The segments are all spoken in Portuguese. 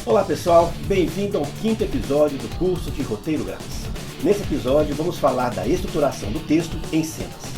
Olá pessoal, bem-vindo ao quinto episódio do curso de Roteiro Grátis. Nesse episódio vamos falar da estruturação do texto em cenas.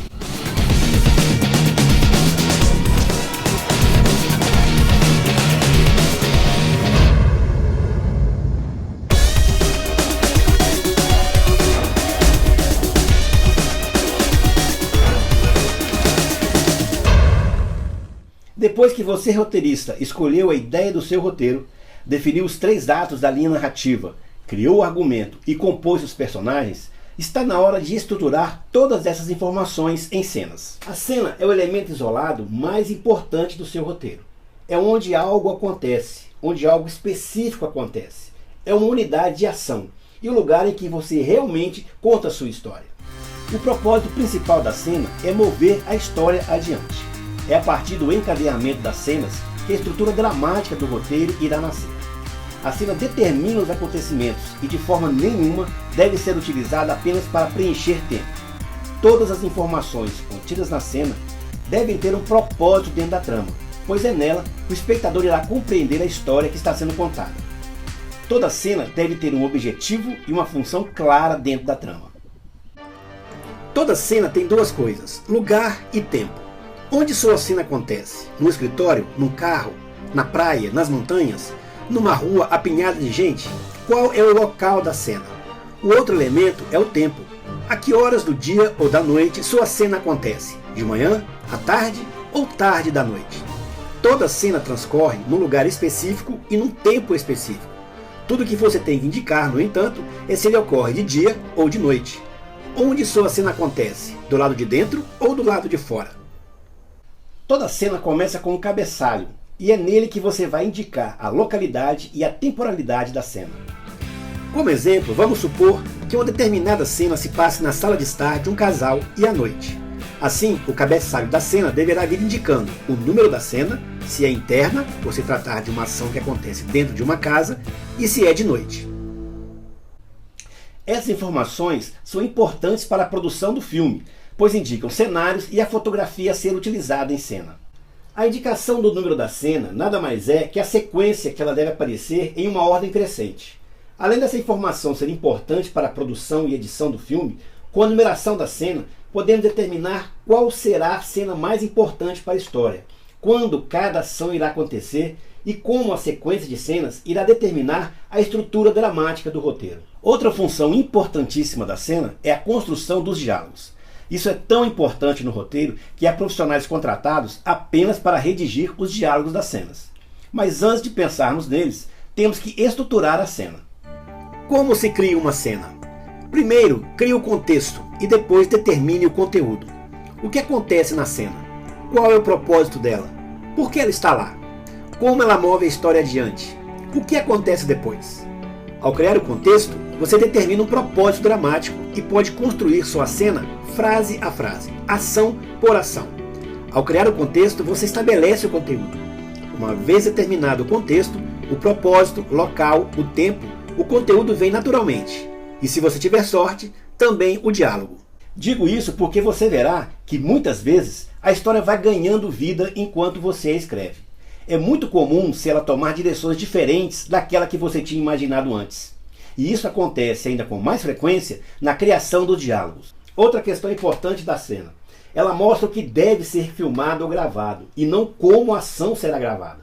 Depois que você, roteirista, escolheu a ideia do seu roteiro, definiu os 3 atos da linha narrativa, criou o argumento e compôs os personagens, está na hora de estruturar todas essas informações em cenas. A cena é o elemento isolado mais importante do seu roteiro. É onde algo acontece, onde algo específico acontece. É uma unidade de ação e o lugar em que você realmente conta a sua história. O propósito principal da cena é mover a história adiante. É a partir do encadeamento das cenas que a estrutura dramática do roteiro irá nascer. A cena determina os acontecimentos e de forma nenhuma deve ser utilizada apenas para preencher tempo. Todas as informações contidas na cena devem ter um propósito dentro da trama, pois é nela que o espectador irá compreender a história que está sendo contada. Toda cena deve ter um objetivo e uma função clara dentro da trama. Toda cena tem 2 coisas, lugar e tempo. Onde sua cena acontece? No escritório? No carro? Na praia? Nas montanhas? Numa rua apinhada de gente? Qual é o local da cena? O outro elemento é o tempo. A que horas do dia ou da noite sua cena acontece? De manhã, à tarde ou tarde da noite? Toda cena transcorre num lugar específico e num tempo específico. Tudo que você tem que indicar, no entanto, é se ele ocorre de dia ou de noite. Onde sua cena acontece? Do lado de dentro ou do lado de fora? Toda cena começa com um cabeçalho, e é nele que você vai indicar a localidade e a temporalidade da cena. Como exemplo, vamos supor que uma determinada cena se passe na sala de estar de um casal e à noite. Assim, o cabeçalho da cena deverá vir indicando o número da cena, se é interna, ou se tratar de uma ação que acontece dentro de uma casa, e se é de noite. Essas informações são importantes para a produção do filme, pois indicam cenários e a fotografia a ser utilizada em cena. A indicação do número da cena nada mais é que a sequência que ela deve aparecer em uma ordem crescente. Além dessa informação ser importante para a produção e edição do filme, com a numeração da cena, podemos determinar qual será a cena mais importante para a história, quando cada ação irá acontecer e como a sequência de cenas irá determinar a estrutura dramática do roteiro. Outra função importantíssima da cena é a construção dos diálogos. Isso é tão importante no roteiro que há profissionais contratados apenas para redigir os diálogos das cenas. Mas antes de pensarmos neles, temos que estruturar a cena. Como se cria uma cena? Primeiro, crie o contexto e depois determine o conteúdo. O que acontece na cena? Qual é o propósito dela? Por que ela está lá? Como ela move a história adiante? O que acontece depois? Ao criar o contexto, você determina um propósito dramático e pode construir sua cena frase a frase, ação por ação. Ao criar o contexto, você estabelece o conteúdo. Uma vez determinado o contexto, o propósito, local, o tempo, o conteúdo vem naturalmente. E se você tiver sorte, também o diálogo. Digo isso porque você verá que muitas vezes a história vai ganhando vida enquanto você a escreve. É muito comum se ela tomar direções diferentes daquela que você tinha imaginado antes. E isso acontece ainda com mais frequência na criação dos diálogos. Outra questão importante da cena. Ela mostra o que deve ser filmado ou gravado, e não como a ação será gravada.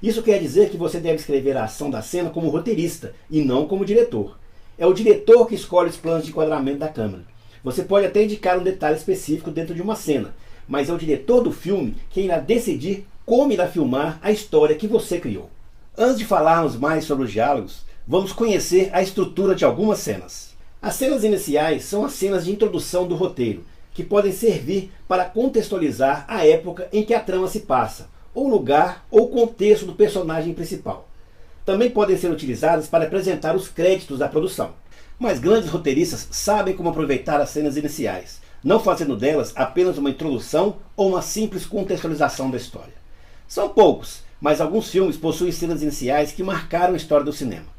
Isso quer dizer que você deve escrever a ação da cena como roteirista, e não como diretor. É o diretor que escolhe os planos de enquadramento da câmera. Você pode até indicar um detalhe específico dentro de uma cena, mas é o diretor do filme quem irá decidir como irá filmar a história que você criou. Antes de falarmos mais sobre os diálogos, vamos conhecer a estrutura de algumas cenas. As cenas iniciais são as cenas de introdução do roteiro, que podem servir para contextualizar a época em que a trama se passa, ou lugar ou contexto do personagem principal. Também podem ser utilizadas para apresentar os créditos da produção. Mas grandes roteiristas sabem como aproveitar as cenas iniciais, não fazendo delas apenas uma introdução ou uma simples contextualização da história. São poucos, mas alguns filmes possuem cenas iniciais que marcaram a história do cinema.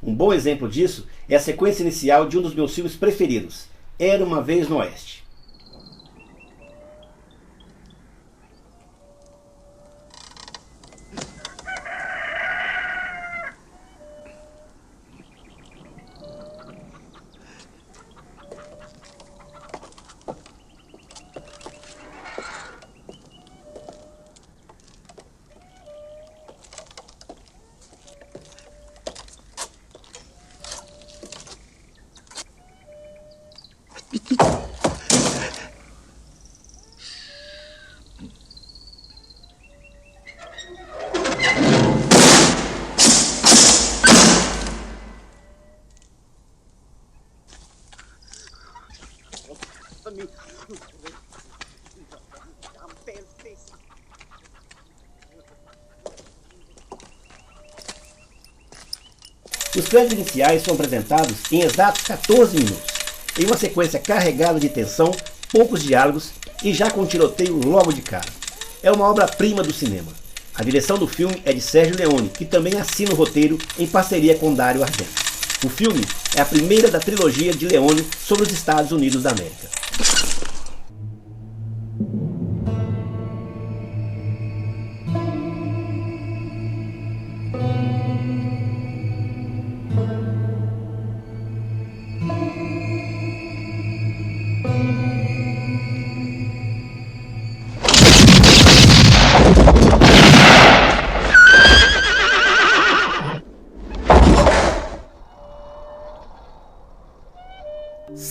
Um bom exemplo disso é a sequência inicial de um dos meus filmes preferidos, Era Uma Vez no Oeste. Os créditos iniciais são apresentados em exatos 14 minutos, em uma sequência carregada de tensão, poucos diálogos e já com tiroteio logo de cara. É uma obra-prima do cinema. A direção do filme é de Sergio Leone, que também assina o roteiro em parceria com Dario Argento. O filme é a primeira da trilogia de Leone sobre os Estados Unidos da América.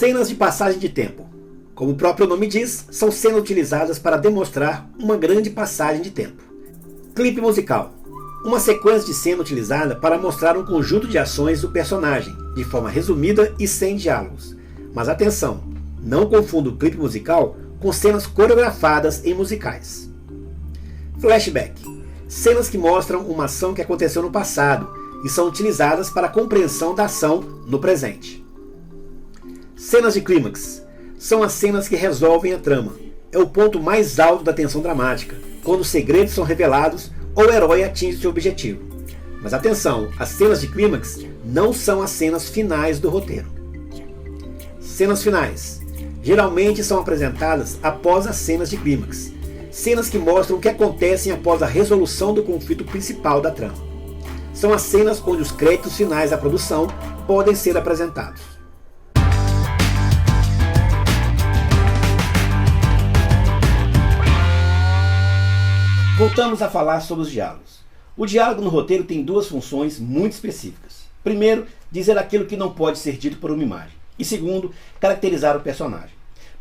Cenas de passagem de tempo. Como o próprio nome diz, são cenas utilizadas para demonstrar uma grande passagem de tempo. Clipe musical. Uma sequência de cena utilizada para mostrar um conjunto de ações do personagem, de forma resumida e sem diálogos. Mas atenção, não confunda o clipe musical com cenas coreografadas em musicais. Flashback. Cenas que mostram uma ação que aconteceu no passado e são utilizadas para a compreensão da ação no presente. Cenas de clímax. São as cenas que resolvem a trama. É o ponto mais alto da tensão dramática, quando os segredos são revelados ou o herói atinge seu objetivo. Mas atenção, as cenas de clímax não são as cenas finais do roteiro. Cenas finais. Geralmente são apresentadas após as cenas de clímax. Cenas que mostram o que acontece após a resolução do conflito principal da trama. São as cenas onde os créditos finais da produção podem ser apresentados. Voltamos a falar sobre os diálogos. O diálogo no roteiro tem duas funções muito específicas. Primeiro, dizer aquilo que não pode ser dito por uma imagem. E segundo, caracterizar o personagem.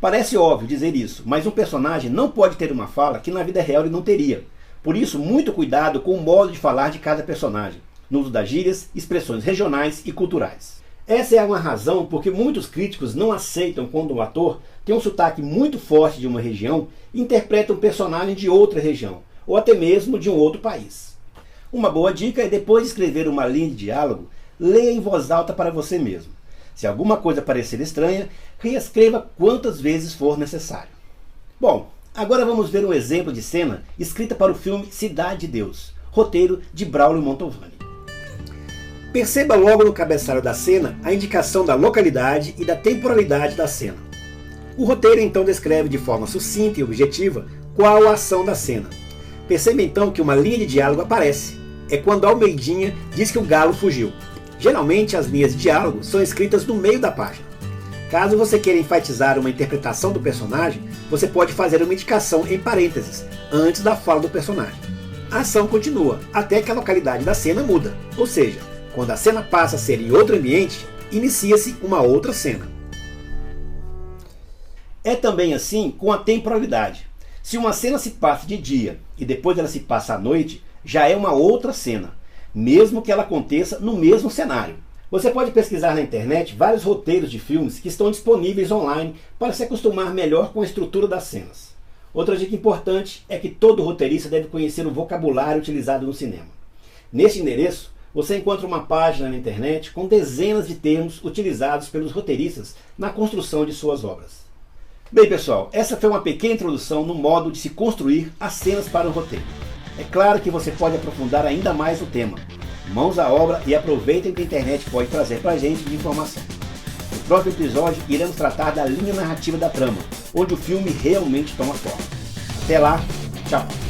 Parece óbvio dizer isso, mas um personagem não pode ter uma fala que na vida real ele não teria. Por isso, muito cuidado com o modo de falar de cada personagem, no uso das gírias, expressões regionais e culturais. Essa é uma razão porque muitos críticos não aceitam quando um ator tem um sotaque muito forte de uma região e interpreta um personagem de outra região, ou até mesmo de um outro país. Uma boa dica é, depois de escrever uma linha de diálogo, leia em voz alta para você mesmo. Se alguma coisa parecer estranha, reescreva quantas vezes for necessário. Bom, agora vamos ver um exemplo de cena escrita para o filme Cidade de Deus, roteiro de Braulio Montalvani. Perceba logo no cabeçalho da cena a indicação da localidade e da temporalidade da cena. O roteiro então descreve de forma sucinta e objetiva qual a ação da cena. Perceba então que uma linha de diálogo aparece. É quando Almeidinha diz que o galo fugiu. Geralmente as linhas de diálogo são escritas no meio da página. Caso você queira enfatizar uma interpretação do personagem, você pode fazer uma indicação em parênteses, antes da fala do personagem. A ação continua, até que a localidade da cena muda. Ou seja, quando a cena passa a ser em outro ambiente, inicia-se uma outra cena. É também assim com a temporalidade. Se uma cena se passa de dia e depois ela se passa à noite, já é uma outra cena, mesmo que ela aconteça no mesmo cenário. Você pode pesquisar na internet vários roteiros de filmes que estão disponíveis online para se acostumar melhor com a estrutura das cenas. Outra dica importante é que todo roteirista deve conhecer o vocabulário utilizado no cinema. Neste endereço, você encontra uma página na internet com dezenas de termos utilizados pelos roteiristas na construção de suas obras. Bem pessoal, essa foi uma pequena introdução no modo de se construir as cenas para o roteiro. É claro que você pode aprofundar ainda mais no tema. Mãos à obra e aproveitem o que a internet pode trazer para a gente de informação. No próximo episódio iremos tratar da linha narrativa da trama, onde o filme realmente toma forma. Até lá, tchau!